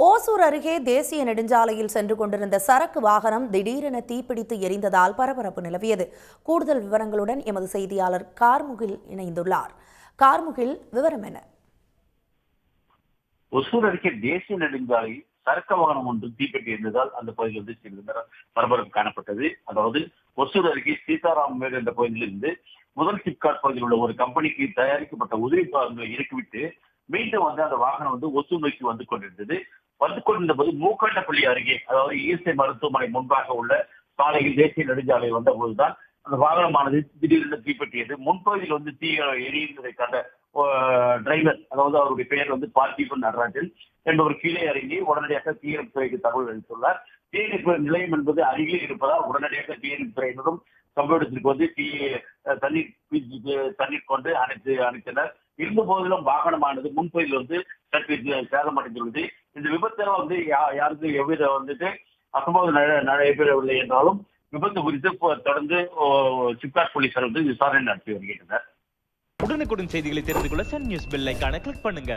ஓசூர் அருகே தேசிய நெடுஞ்சாலையில் சென்று கொண்டிருந்த சரக்கு வாகனம் திடீரென தீப்பிடித்து எரிந்ததால் பரபரப்பு நிலவியது. கூடுதல் விவரங்களுடன் எமது செய்தியாளர் கார்முகில் இணைந்துள்ளார். கார்முகில், விவரம் என்ன? ஒசூர் அருகே தேசிய நெடுஞ்சாலையில் சரக்கு வாகனம் ஒன்று தீப்பெட்டி இருந்ததால் அந்த பகுதியில் சிறிது பரபரப்பு காணப்பட்டது. அதாவது ஒசூர் அருகே சீதாராம் மேடு என்ற பகுதியிலிருந்து முதல் சிப்காட் பகுதியில் உள்ள ஒரு கம்பெனிக்கு தயாரிக்கப்பட்ட உதிரி பாகங்களை இறக்கிவிட்டு மீண்டும் அந்த வாகனம் ஒசூர் நோக்கி வந்து கொண்டிருந்த போது மூக்காட்டப்பள்ளி அருகே, அதாவது இஎஸ்ஐ மருத்துவமனை முன்பாக உள்ள சாலையில் தேசிய நெடுஞ்சாலை வந்த போதுதான் அந்த வாகனமானது திடீரென தீப்பற்றியது. முன்பகுதியில் தீ எரிந்ததை கண்ட டிரைவர், அதாவது அவருடைய பெயர் பார்த்திபன் நடராஜன் என்பவர் கீழே இறங்கி உடனடியாக தீயணைப்பு துறைக்கு தகவல் அளித்துள்ளார். தீயணைப்பு நிலையம் என்பது அருகில் இருப்பதால் உடனடியாக தீயணைப்பு துறையினரும் சம்பவ இடத்திற்கு தண்ணீர் கொண்டு அணைத்தனர். இருந்த போதிலும் வாகனமானது முன்பகுதியில் சற்று சேதமடைந்துள்ளது. இந்த விபத்தில் யாருக்கும் எவ்வித அசம்பாவிதம் நடைபெறவில்லை என்றாலும் விபத்து குறித்து தொடர்ந்து சிப்காட் போலீசார் விசாரணை நடத்தி வருகின்றனர். உடனுக்குடன் செய்திகளை தெரிந்து கொள்ள சன் நியூஸ் பெல் ஐகானை கிளிக் பண்ணுங்க.